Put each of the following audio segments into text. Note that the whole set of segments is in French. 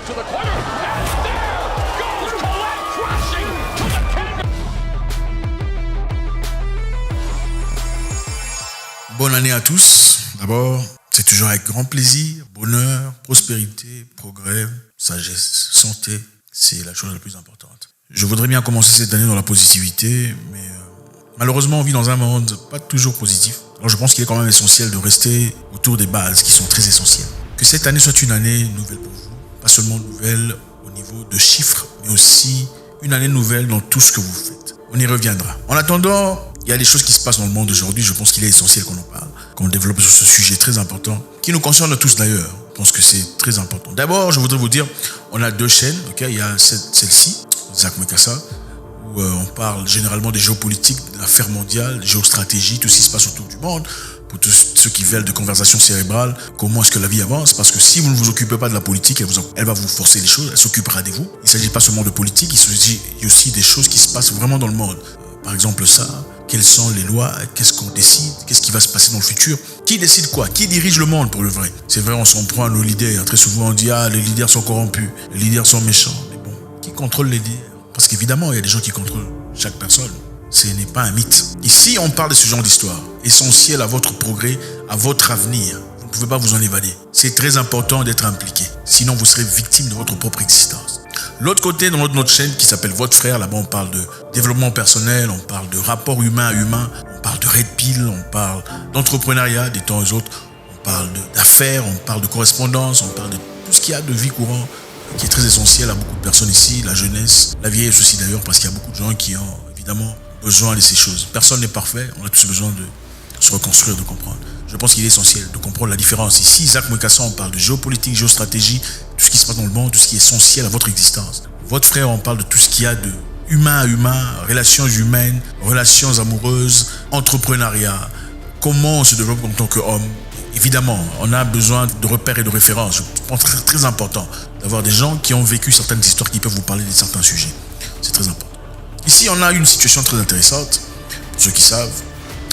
to the corner, and there goes Colette crashing to the canvas. Bonne année à tous. D'abord, c'est toujours avec grand plaisir, bonheur, prospérité, progrès, sagesse, santé. C'est la chose la plus importante. Je voudrais bien commencer cette année dans la positivité, mais malheureusement, on vit dans un monde pas toujours positif. Alors je pense qu'il est quand même essentiel de rester autour des bases qui sont très essentielles. Que cette année soit une année nouvelle pour vous, pas seulement nouvelle au niveau de chiffres, mais aussi une année nouvelle dans tout ce que vous faites. On y reviendra. En attendant, il y a des choses qui se passent dans le monde aujourd'hui. Je pense qu'il est essentiel qu'on en parle, qu'on développe sur ce sujet très important, qui nous concerne tous d'ailleurs. Je pense que c'est très important. D'abord, je voudrais vous dire, on a deux chaînes. Okay, il y a celle-ci, Zach Mwekassa, où on parle généralement des géopolitiques, de l'affaire mondiale, géostratégie, tout ce qui se passe autour du monde, pour tous ceux qui veulent de conversation cérébrale, comment est-ce que la vie avance, parce que si vous ne vous occupez pas de la politique, elle va vous forcer les choses, elle s'occupera de vous. Il ne s'agit pas seulement de politique, il s'agit aussi des choses qui se passent vraiment dans le monde. Par exemple ça, quelles sont les lois, qu'est-ce qu'on décide, qu'est-ce qui va se passer dans le futur, qui décide quoi, qui dirige le monde pour le vrai. C'est vrai, on s'en prend à nos leaders, très souvent on dit les leaders sont corrompus, les leaders sont méchants, mais bon, qui contrôle les leaders? Parce qu'évidemment, il y a des gens qui contrôlent chaque personne. Ce n'est pas un mythe. Ici, on parle de ce genre d'histoire, essentiel à votre progrès, à votre avenir. Vous ne pouvez pas vous en évader. C'est très important d'être impliqué. Sinon, vous serez victime de votre propre existence. L'autre côté, dans notre chaîne qui s'appelle Votre Frère, là-bas, on parle de développement personnel, on parle de rapport humain à humain, on parle de Red Pill, on parle d'entrepreneuriat des temps aux autres, on parle d'affaires, on parle de correspondance, on parle de tout ce qu'il y a de vie courante, qui est très essentiel à beaucoup de personnes ici, la jeunesse, la vieillesse aussi d'ailleurs, parce qu'il y a beaucoup de gens qui ont évidemment besoin de ces choses. Personne n'est parfait, on a tous besoin de se reconstruire, de comprendre. Je pense qu'il est essentiel de comprendre la différence. Ici, Zach Mwekassa, on parle de géopolitique, géostratégie, tout ce qui se passe dans le monde, tout ce qui est essentiel à votre existence. Votre Frère, on parle de tout ce qu'il y a de humain à humain, relations humaines, relations amoureuses, entrepreneuriat, comment on se développe en tant qu'homme. Évidemment, on a besoin de repères et de références. Je pense que c'est très important d'avoir des gens qui ont vécu certaines histoires qui peuvent vous parler de certains sujets. C'est très important. Ici, on a une situation très intéressante, pour ceux qui savent.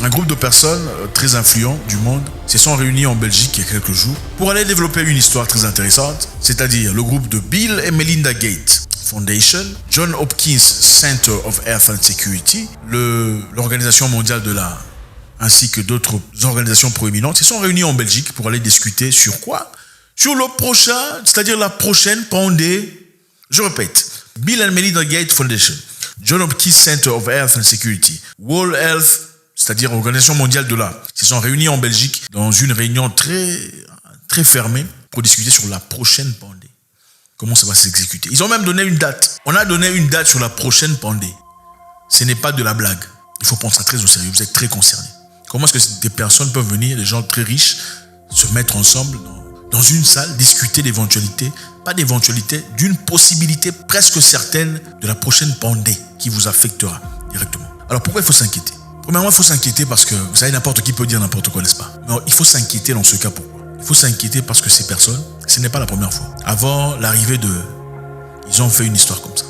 Un groupe de personnes très influents du monde se sont réunis en Belgique il y a quelques jours pour aller développer une histoire très intéressante, c'est-à-dire le groupe de Bill et Melinda Gates Foundation, John Hopkins Center of Health and Security, l'Organisation mondiale de l'art, ainsi que d'autres organisations proéminentes, se sont réunis en Belgique pour aller discuter sur quoi? Sur le prochain, c'est-à-dire la prochaine pandémie. Je répète, Bill and Melinda Gates Foundation, John Hopkins Center of Health and Security, World Health, c'est-à-dire l'Organisation mondiale de l'art, se sont réunis en Belgique dans une réunion très, très fermée pour discuter sur la prochaine pandémie. Comment ça va s'exécuter? Ils ont même donné une date. On a donné une date sur la prochaine pandémie. Ce n'est pas de la blague. Il faut prendre ça très au sérieux. Vous êtes très concernés. Comment est-ce que des personnes peuvent venir, des gens très riches, se mettre ensemble dans une salle, discuter d'éventualités, pas d'éventualité, d'une possibilité presque certaine de la prochaine pandémie qui vous affectera directement. Alors pourquoi il faut s'inquiéter? Premièrement, il faut s'inquiéter parce que, vous savez, n'importe qui peut dire n'importe quoi, n'est-ce pas? Mais il faut s'inquiéter dans ce cas. Pourquoi? Il faut s'inquiéter parce que ces personnes, ce n'est pas la première fois. Avant l'arrivée ils ont fait une histoire comme ça.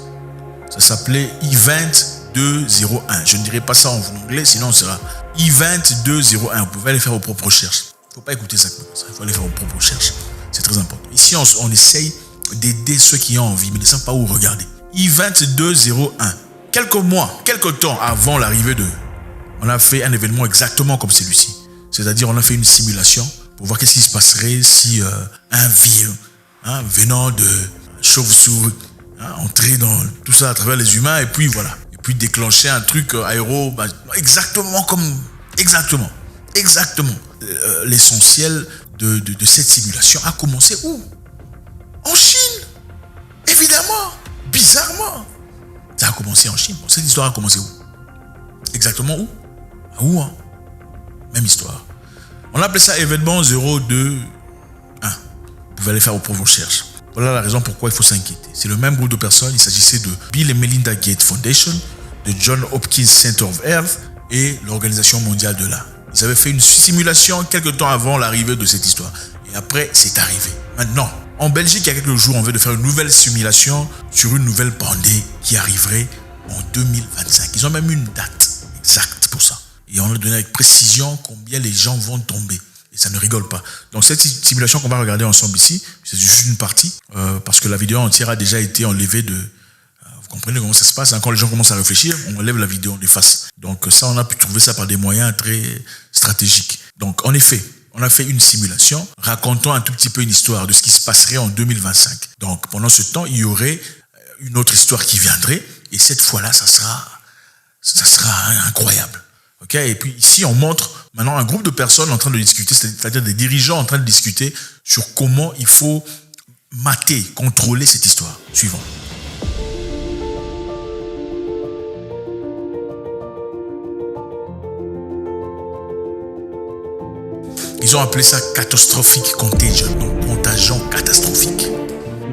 Ça s'appelait Event 201. Je ne dirai pas ça en anglais, sinon ce sera Event 201. Vous pouvez aller faire vos propres recherches. Il ne faut pas écouter ça comme ça. Il faut aller faire vos propres recherches. C'est très important. Ici, on essaye d'aider ceux qui ont envie, mais ne savent pas où regarder. Event 201. Quelques temps avant l'arrivée on a fait un événement exactement comme celui-ci. C'est-à-dire, on a fait une simulation pour voir qu'est-ce qui se passerait si un virus venant de chauve-souris entrait dans tout ça à travers les humains et puis voilà. Et puis déclencher un truc exactement. L'essentiel de cette simulation a commencé où? En Chine. Évidemment. Bizarrement. Ça a commencé en Chine. Cette histoire a commencé où? Exactement où? À Wuhan. Même histoire. On appelait ça événement 021. Vous pouvez aller faire vos propres recherches. Voilà la raison pourquoi il faut s'inquiéter. C'est le même groupe de personnes. Il s'agissait de Bill et Melinda Gates Foundation, de John Hopkins Center of Health et l'Organisation mondiale de l'art. Ils avaient fait une simulation quelques temps avant l'arrivée de cette histoire. Et après, c'est arrivé. Maintenant, en Belgique, il y a quelques jours, on vient de faire une nouvelle simulation sur une nouvelle pandémie qui arriverait en 2025. Ils ont même une date exacte pour ça. Et on a donné avec précision combien les gens vont tomber. Et ça ne rigole pas. Donc cette simulation qu'on va regarder ensemble ici, c'est juste une partie, parce que la vidéo entière a déjà été enlevée de... vous comprenez comment ça se passe, hein? Quand les gens commencent à réfléchir, on enlève la vidéo, on l'efface. Donc ça, on a pu trouver ça par des moyens très stratégiques. Donc en effet, on a fait une simulation racontant un tout petit peu une histoire de ce qui se passerait en 2025. Donc pendant ce temps, il y aurait une autre histoire qui viendrait, et cette fois-là, ça sera incroyable. Okay? Et puis ici, on montre maintenant un groupe de personnes en train de discuter, c'est-à-dire des dirigeants en train de discuter sur comment il faut mater, contrôler cette histoire. Suivant. Ils ont appelé ça catastrophic contagion, donc contagion catastrophique.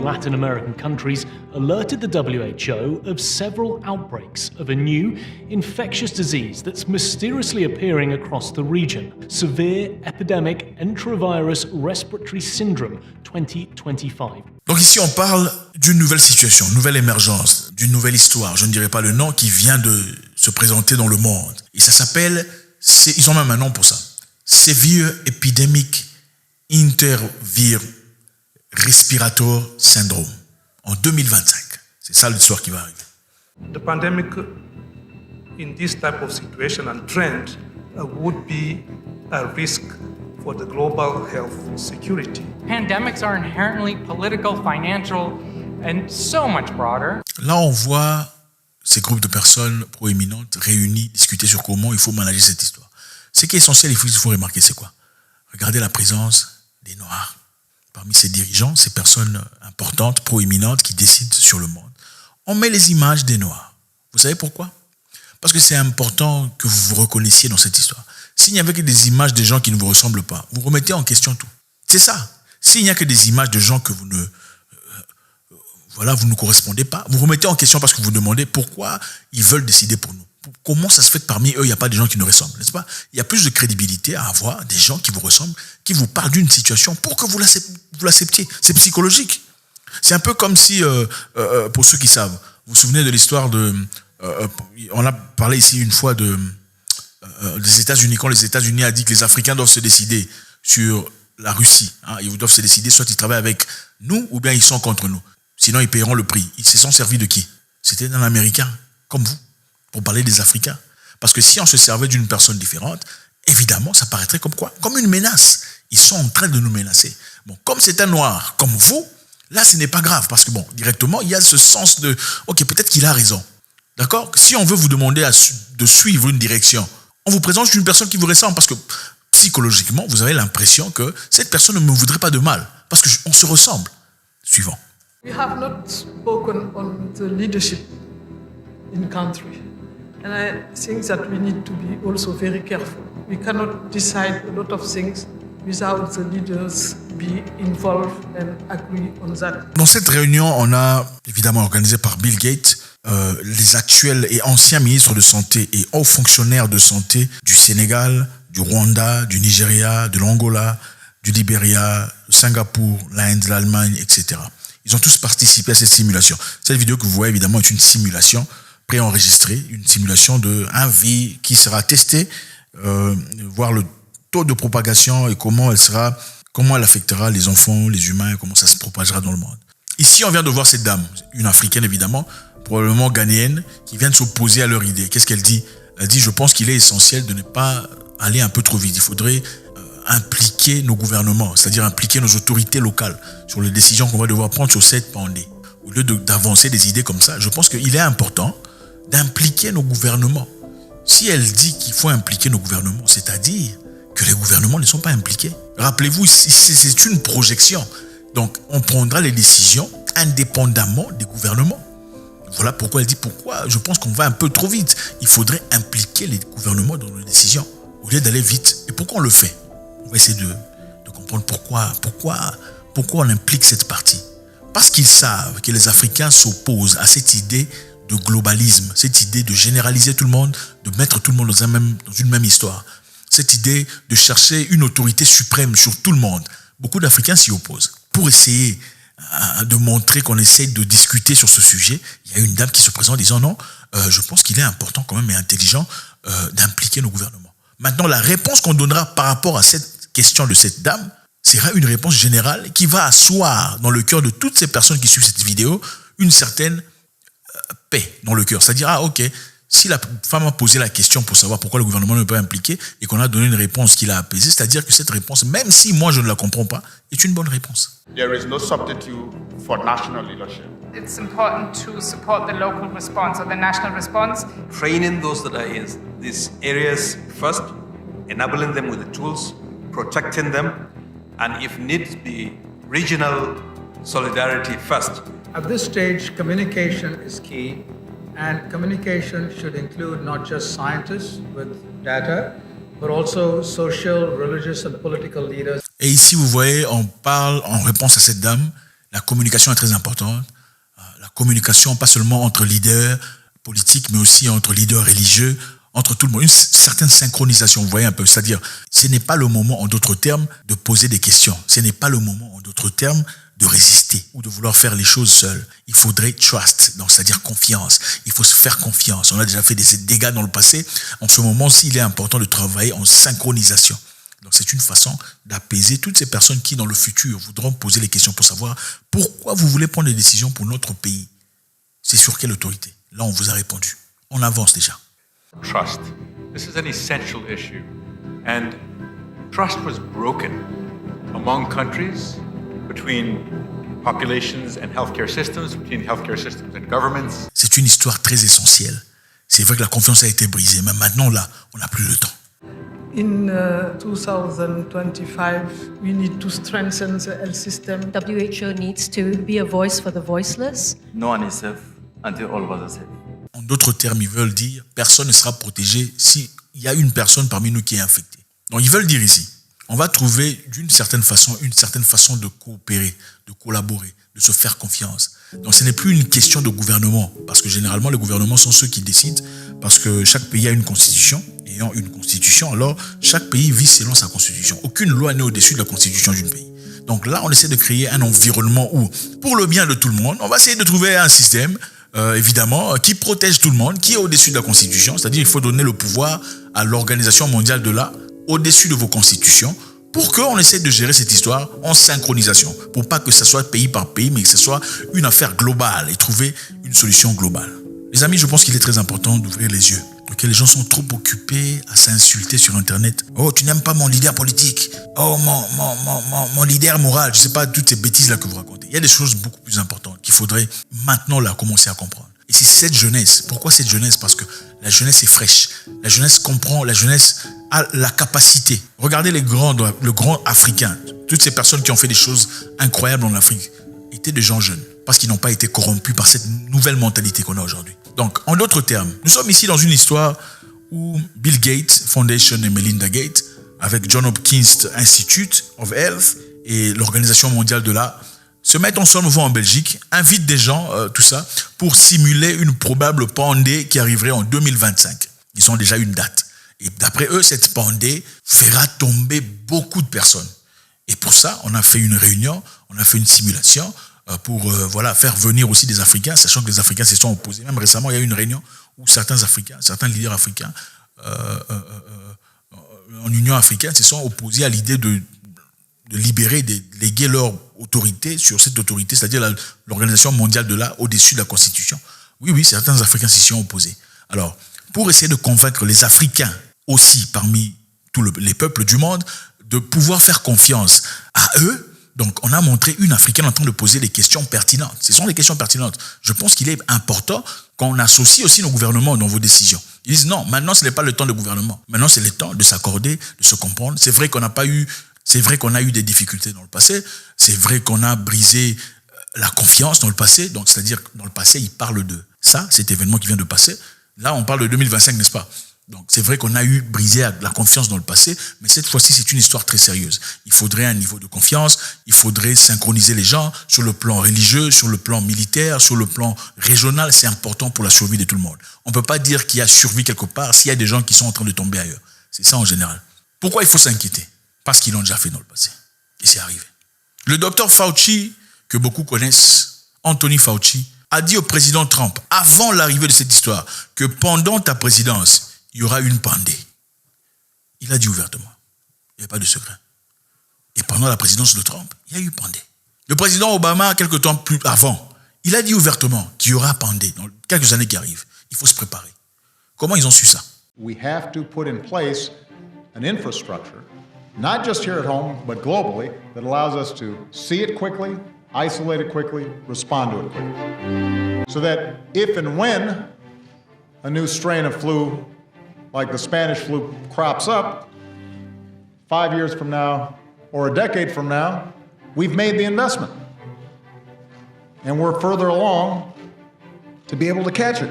Latin American countries alerted the WHO of several outbreaks of a new infectious disease that's mysteriously appearing across the region. Severe Epidemic Enterovirus Respiratory Syndrome 2025. Donc ici, on parle d'une nouvelle situation, nouvelle émergence, d'une nouvelle histoire, je ne dirais pas le nom, qui vient de se présenter dans le monde. Et ça s'appelle, ils ont même un nom pour ça, Severe Epidemic Enterovirus Respiratory Syndrome en 2025. C'est ça l'histoire qui va arriver. The pandemic in this type of situation and trend would be a risk for the global health security. Pandemics are inherently political, financial, and so much broader. Là, on voit ces groupes de personnes proéminentes réunies discuter sur comment il faut manager cette histoire. Ce qui est essentiel, il faut remarquer, c'est quoi? Regardez la présence des Noirs parmi ces dirigeants, ces personnes importantes, proéminentes, qui décident sur le monde. On met les images des Noirs. Vous savez pourquoi? Parce que c'est important que vous vous reconnaissiez dans cette histoire. S'il n'y avait que des images des gens qui ne vous ressemblent pas, vous remettez en question tout. C'est ça. S'il n'y a que des images de gens que vous ne correspondez pas, vous remettez en question parce que vous demandez pourquoi ils veulent décider pour nous. Comment ça se fait que parmi eux, il n'y a pas des gens qui nous ressemblent, n'est-ce pas? Il y a plus de crédibilité à avoir des gens qui vous ressemblent, qui vous parlent d'une situation pour que vous l'acceptiez. C'est psychologique. C'est un peu comme si, pour ceux qui savent, vous vous souvenez de l'histoire de... on a parlé ici une fois des États-Unis, quand les États-Unis a dit que les Africains doivent se décider sur la Russie. Hein, ils doivent se décider, soit ils travaillent avec nous, ou bien ils sont contre nous. Sinon, ils paieront le prix. Ils se sont servis de qui? C'était d'un Américain, comme vous, pour parler des Africains. Parce que si on se servait d'une personne différente, évidemment, ça paraîtrait comme quoi? Comme une menace. Ils sont en train de nous menacer. Bon, comme c'est un Noir, comme vous, là, ce n'est pas grave. Parce que, bon, directement, il y a ce sens de, ok, peut-être qu'il a raison. D'accord? Si on veut vous demander de suivre une direction, on vous présente une personne qui vous ressemble. Parce que, psychologiquement, vous avez l'impression que cette personne ne me voudrait pas de mal. Parce qu'on se ressemble. Suivant. We have not spoken on the leadership in country. And I think that we need to be also very careful. We cannot decide a lot of things without the leaders be involved and agree on that. Dans cette réunion, on a, évidemment organisée par Bill Gates, les actuels et anciens ministres de santé et hauts fonctionnaires de santé du Sénégal, du Rwanda, du Nigeria, de l'Angola, du Libéria, de Singapour, l'Inde, l'Allemagne, etc. Ils ont tous participé à cette simulation. Cette vidéo que vous voyez, évidemment, est une simulation préenregistrée, une simulation d'un V qui sera testée, voir le taux de propagation et comment elle affectera les enfants, les humains, et comment ça se propagera dans le monde. Ici, on vient de voir cette dame, une Africaine évidemment, probablement ghanéenne, qui vient de s'opposer à leur idée. Qu'est-ce qu'elle dit? Elle dit, je pense qu'il est essentiel de ne pas aller un peu trop vite. Il faudrait impliquer nos gouvernements, c'est-à-dire impliquer nos autorités locales sur les décisions qu'on va devoir prendre sur cette pandémie. Au lieu d'avancer des idées comme ça, je pense qu'il est important d'impliquer nos gouvernements. Si elle dit qu'il faut impliquer nos gouvernements, c'est-à-dire que les gouvernements ne sont pas impliqués. Rappelez-vous, c'est une projection. Donc, on prendra les décisions indépendamment des gouvernements. Voilà pourquoi elle dit pourquoi je pense qu'on va un peu trop vite. Il faudrait impliquer les gouvernements dans nos décisions au lieu d'aller vite. Et pourquoi on le fait? On va essayer de comprendre pourquoi on implique cette partie. Parce qu'ils savent que les Africains s'opposent à cette idée de globalisme, cette idée de généraliser tout le monde, de mettre tout le monde dans une même histoire. Cette idée de chercher une autorité suprême sur tout le monde. Beaucoup d'Africains s'y opposent. Pour essayer de montrer qu'on essaie de discuter sur ce sujet, il y a une dame qui se présente en disant non, je pense qu'il est important quand même et intelligent d'impliquer nos gouvernements. Maintenant, la réponse qu'on donnera par rapport à cette question de cette dame sera une réponse générale qui va asseoir dans le cœur de toutes ces personnes qui suivent cette vidéo une certaine paix dans le cœur. C'est-à-dire, ah ok, si la femme a posé la question pour savoir pourquoi le gouvernement ne peut pas impliquer et qu'on a donné une réponse qui l'a apaisée, c'est-à-dire que cette réponse, même si moi je ne la comprends pas, est une bonne réponse. There is no substitute for national leadership. It's important to support the local response or the national response. Training those that are in these areas first, enabling them with the tools, protecting them, and if needs be, regional solidarity first. At this stage, communication is key, and communication should include not just scientists with data, but also social, religious, and political leaders. Et ici, vous voyez, on parle en réponse à cette dame, la communication est très importante. La communication, pas seulement entre leaders politiques, mais aussi entre leaders religieux, entre tout le monde. Une certaine synchronisation, vous voyez un peu. C'est-à-dire, ce n'est pas le moment, en d'autres termes, de poser des questions. Ce n'est pas le moment, en d'autres termes, de résister ou de vouloir faire les choses seul. Il faudrait trust, donc c'est-à-dire confiance. Il faut se faire confiance. On a déjà fait des dégâts dans le passé. En ce moment-ci, il est important de travailler en synchronisation. Donc c'est une façon d'apaiser toutes ces personnes qui, dans le futur, voudront poser les questions pour savoir pourquoi vous voulez prendre des décisions pour notre pays. C'est sur quelle autorité? Là, on vous a répondu. On avance déjà. Trust. This is an essential issue. And trust was broken among countries, between populations and healthcare systems, between healthcare systems and governments. C'est une histoire très essentielle. C'est vrai que la confiance a été brisée, mais maintenant, là, on n'a plus le temps. In 2025, we need to strengthen the health system. WHO needs to be a voice for the voiceless. No one is safe until all of us are safe. En d'autres termes, ils veulent dire personne ne sera protégé s'il y a une personne parmi nous qui est infectée. Donc, ils veulent dire ici, on va trouver d'une certaine façon une certaine façon de coopérer, de collaborer, de se faire confiance. Donc, ce n'est plus une question de gouvernement, parce que généralement, les gouvernements sont ceux qui décident, parce que chaque pays a une constitution. Ayant une constitution, alors chaque pays vit selon sa constitution. Aucune loi n'est au-dessus de la constitution d'un pays. Donc là, on essaie de créer un environnement où, pour le bien de tout le monde, on va essayer de trouver un système, évidemment, qui protège tout le monde, qui est au-dessus de la constitution. C'est-à-dire qu'il faut donner le pouvoir à l'Organisation mondiale de l'art au-dessus de vos constitutions pour qu'on essaie de gérer cette histoire en synchronisation, pour pas que ce soit pays par pays, mais que ce soit une affaire globale et trouver une solution globale. Les amis, je pense qu'il est très important d'ouvrir les yeux. Okay, les gens sont trop occupés à s'insulter sur Internet. Oh, tu n'aimes pas mon leader politique. Oh, mon leader moral. Je ne sais pas, toutes ces bêtises-là que vous racontez. Il y a des choses beaucoup plus importantes qu'il faudrait maintenant là commencer à comprendre. Et c'est cette jeunesse. Pourquoi cette jeunesse? Parce que la jeunesse est fraîche. La jeunesse comprend, la jeunesse a la capacité. Regardez le grand Africain. Toutes ces personnes qui ont fait des choses incroyables en Afrique étaient des gens jeunes. Parce qu'ils n'ont pas été corrompus par cette nouvelle mentalité qu'on a aujourd'hui. Donc, en d'autres termes, nous sommes ici dans une histoire où Bill Gates Foundation et Melinda Gates, avec John Hopkins Institute of Health et l'Organisation mondiale de l'art, se mettent ensemble, vont en Belgique, invitent des gens, tout ça, pour simuler une probable pandémie qui arriverait en 2025. Ils ont déjà une date. Et d'après eux, cette pandémie fera tomber beaucoup de personnes. Et pour ça, on a fait une réunion, on a fait une simulation, pour faire venir aussi des Africains, sachant que les Africains se sont opposés. Même récemment, il y a eu une réunion où certains leaders africains en Union africaine se sont opposés à l'idée de libérer, de léguer leur autorité sur cette autorité, c'est-à-dire l'Organisation mondiale de l'art au-dessus de la Constitution. Oui, certains Africains s'y sont opposés. Alors, pour essayer de convaincre les Africains aussi, parmi tous les peuples du monde, de pouvoir faire confiance à eux, donc, on a montré une Africaine en train de poser des questions pertinentes. Ce sont des questions pertinentes. Je pense qu'il est important qu'on associe aussi nos gouvernements dans vos décisions. Ils disent non, maintenant ce n'est pas le temps de gouvernement. Maintenant c'est le temps de s'accorder, de se comprendre. C'est vrai qu'on a eu des difficultés dans le passé. C'est vrai qu'on a brisé la confiance dans le passé. Donc, c'est-à-dire dans le passé, ils parlent de ça, cet événement qui vient de passer. Là, on parle de 2025, n'est-ce pas? Donc, c'est vrai qu'on a eu brisé la confiance dans le passé, mais cette fois-ci, c'est une histoire très sérieuse. Il faudrait un niveau de confiance, il faudrait synchroniser les gens sur le plan religieux, sur le plan militaire, sur le plan régional. C'est important pour la survie de tout le monde. On ne peut pas dire qu'il y a survie quelque part s'il y a des gens qui sont en train de tomber ailleurs. C'est ça en général. Pourquoi il faut s'inquiéter? Parce qu'ils l'ont déjà fait dans le passé. Et c'est arrivé. Le docteur Fauci, que beaucoup connaissent, Anthony Fauci, a dit au président Trump, avant l'arrivée de cette histoire, que pendant ta présidence, il y aura une pandémie. Il a dit ouvertement. Il n'y a pas de secret. pendant la présidence de Trump, il y a eu pandé. Le président Obama, quelque temps plus avant, il a dit ouvertement qu'il y aura pandé dans quelques années qui arrivent. Il faut se préparer. Comment ils ont su ça? We have to put in place an infrastructure, not just here at home, but globally, that allows us to see it quickly, isolate it quickly, respond to it quickly. So that if and when a new strain of flu, like the Spanish flu, crops up, 5 years from now or a decade from now, we've made the investment. And we're further along to be able to catch it.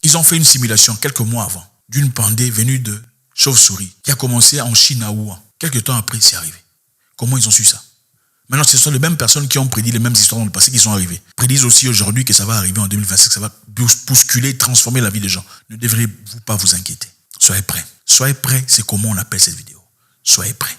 Ils ont fait une simulation quelques mois avant d'une pandémie venue de chauve-souris qui a commencé en Chine à Wuhan. Quelques temps après, c'est arrivé. Comment ils ont su ça? Maintenant, ce sont les mêmes personnes qui ont prédit les mêmes histoires dans le passé qui sont arrivées. Prédisent aussi aujourd'hui que ça va arriver en 2025, que ça va bousculer, transformer la vie des gens. Ne devriez-vous pas vous inquiéter. Soyez prêts. Soyez prêts, c'est comment on appelle cette vidéo. Soyez prêts.